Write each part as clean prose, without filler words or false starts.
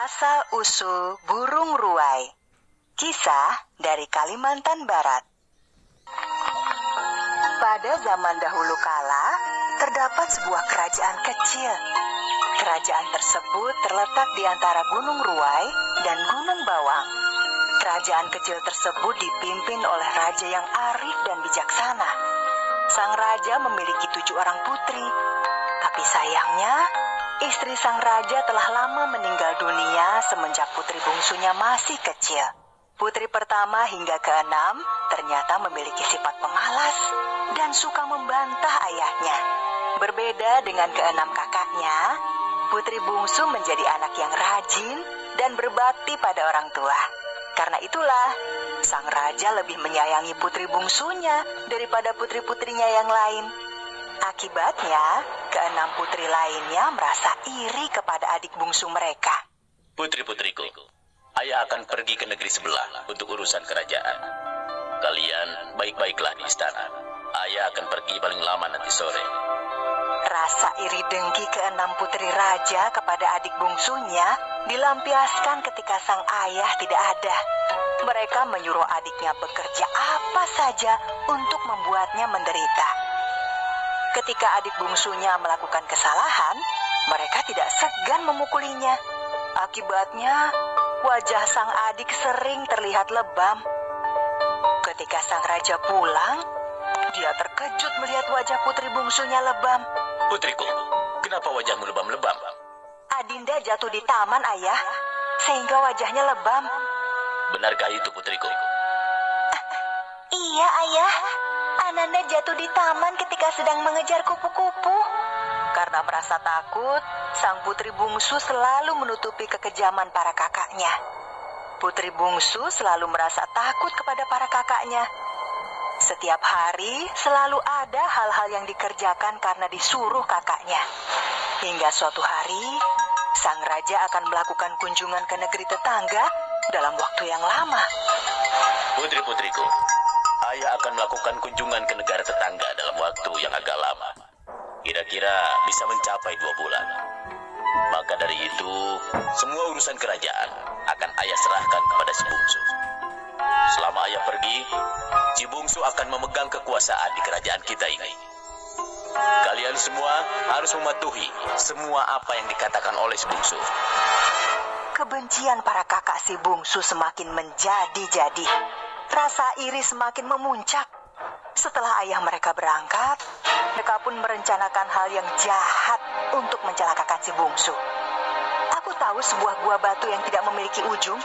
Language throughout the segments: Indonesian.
Asal-usul burung ruai. Kisah dari Kalimantan Barat. Pada zaman dahulu kala, terdapat sebuah kerajaan kecil. Kerajaan tersebut terletak di antara Gunung Ruai dan Gunung Bawang. Kerajaan kecil tersebut dipimpin oleh raja yang arif dan bijaksana. Sang raja memiliki 7 orang putri. Tapi sayangnya, istri sang raja telah lama meninggal dunia semenjak putri bungsunya masih kecil. Putri pertama hingga ke-6 ternyata memiliki sifat pemalas dan suka membantah ayahnya. Berbeda dengan ke-6 kakaknya, putri bungsu menjadi anak yang rajin dan berbakti pada orang tua. Karena itulah, sang raja lebih menyayangi putri bungsunya daripada putri-putrinya yang lain. Akibatnya, ke-6 putri lainnya merasa iri kepada adik bungsu mereka. Putri-putriku, ayah akan pergi ke negeri sebelah untuk urusan kerajaan. Kalian baik-baiklah di istana. Ayah akan pergi paling lama nanti sore. Rasa iri dengki ke-6 putri raja kepada adik bungsunya dilampiaskan ketika sang ayah tidak ada. Mereka menyuruh adiknya bekerja apa saja untuk membuatnya menderita. Ketika adik bungsunya melakukan kesalahan, mereka tidak segan memukulinya. Akibatnya, wajah sang adik sering terlihat lebam. Ketika sang raja pulang, dia terkejut melihat wajah putri bungsunya lebam. Putriku, kenapa wajahmu lebam-lebam? Adinda jatuh di taman, ayah, sehingga wajahnya lebam. Benarkah itu, putriku? Iya, ayah. Ananda jatuh di taman ketika sedang mengejar kupu-kupu. Karena merasa takut, sang putri bungsu selalu menutupi kekejaman para kakaknya. Putri bungsu selalu merasa takut kepada para kakaknya. Setiap hari selalu ada hal-hal yang dikerjakan karena disuruh kakaknya. Hingga suatu hari, sang raja akan melakukan kunjungan ke negeri tetangga dalam waktu yang lama. Putri-putriku, ayah akan melakukan kunjungan ke negara tetangga dalam waktu yang agak lama. Kira-kira bisa mencapai 2 bulan. Maka dari itu, semua urusan kerajaan akan ayah serahkan kepada si bungsu. Selama ayah pergi, si bungsu akan memegang kekuasaan di kerajaan kita ini. Kalian semua harus mematuhi semua apa yang dikatakan oleh si bungsu. Kebencian para kakak si bungsu semakin menjadi-jadi. Rasa iri semakin memuncak. Setelah ayah mereka berangkat, mereka pun merencanakan hal yang jahat untuk mencelakakan si bungsu. Aku tahu sebuah gua batu yang tidak memiliki ujung.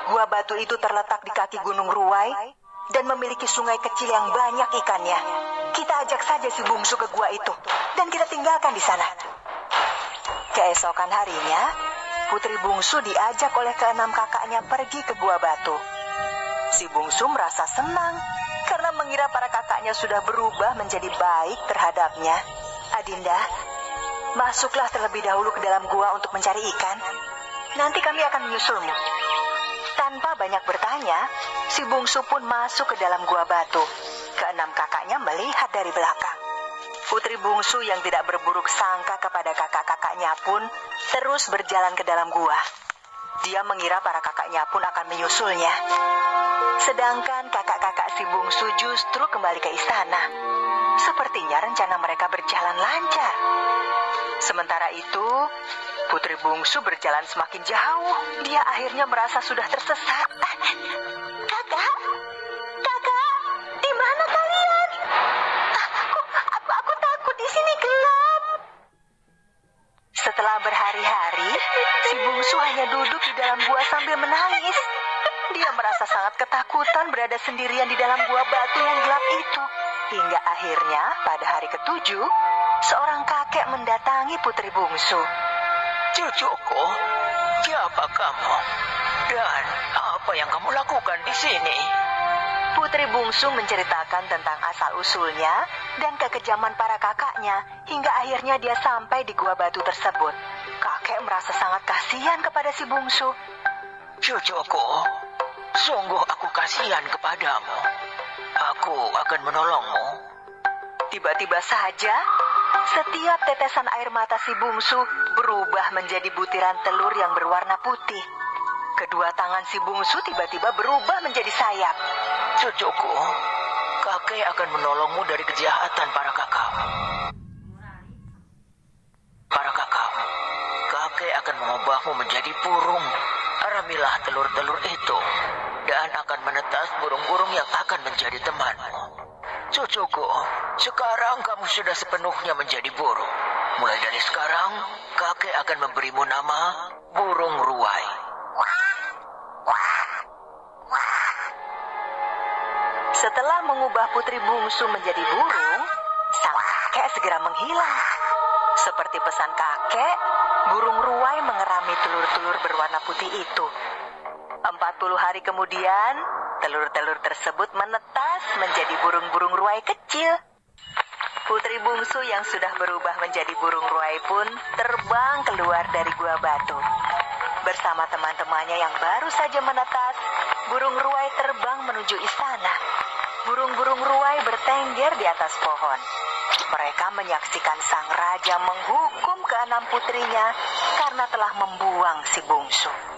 Gua batu itu terletak di kaki Gunung Ruai dan memiliki sungai kecil yang banyak ikannya. Kita ajak saja si bungsu ke gua itu dan kita tinggalkan di sana. Keesokan harinya, putri bungsu diajak oleh ke-6 kakaknya pergi ke gua batu. Si bungsu merasa senang karena mengira para kakaknya sudah berubah menjadi baik terhadapnya. Adinda, masuklah terlebih dahulu ke dalam gua untuk mencari ikan. Nanti kami akan menyusulmu. Tanpa banyak bertanya, si bungsu pun masuk ke dalam gua batu. Ke-6 kakaknya melihat dari belakang. Putri bungsu yang tidak berburuk sangka kepada kakak-kakaknya pun terus berjalan ke dalam gua. Dia mengira para kakaknya pun akan menyusulnya. Sedangkan kakak-kakak si bungsu justru kembali ke istana. Sepertinya rencana mereka berjalan lancar. Sementara itu, putri bungsu berjalan semakin jauh. Dia akhirnya merasa sudah tersesat. Kakak, di mana kalian? Aku takut di sini gelap. Setelah berhari-hari, si bungsu hanya duduk di dalam gua sambil menangis. Dia merasa sangat ketakutan berada sendirian di dalam gua batu yang gelap itu. Hingga akhirnya pada hari ke-7, seorang kakek mendatangi putri bungsu. Cucuku, siapa kamu? Dan apa yang kamu lakukan di sini? Putri bungsu menceritakan tentang asal-usulnya dan kekejaman para kakaknya hingga akhirnya dia sampai di gua batu tersebut. Kakek merasa sangat kasihan kepada si bungsu. Cucuku, sungguh aku kasihan kepadamu. Aku akan menolongmu. Tiba-tiba saja, Setiap tetesan air mata si bungsu berubah menjadi butiran telur yang berwarna putih. Kedua tangan si bungsu tiba-tiba berubah menjadi sayap. Cucuku, kakek akan menolongmu dari kejahatan para kakak. Para kakak, kakek akan mengubahmu menjadi burung. Aramilah telur-telur itu dan akan menetas burung-burung yang akan menjadi temanmu. Cucuku, sekarang kamu sudah sepenuhnya menjadi burung. Mulai dari sekarang, kakek akan memberimu nama burung ruai. Setelah mengubah putri bungsu menjadi burung, sang kakek segera menghilang. Seperti pesan kakek, burung ruai mengerami telur-telur berwarna putih itu. 40 hari kemudian, telur-telur tersebut menetas menjadi burung-burung ruai kecil. Putri bungsu yang sudah berubah menjadi burung ruai pun terbang keluar dari gua batu. Bersama teman-temannya yang baru saja menetas, burung ruai terbang menuju istana. Burung-burung ruai bertengger di atas pohon. Mereka menyaksikan sang raja menghukum keenam putrinya karena telah membuang si bungsu.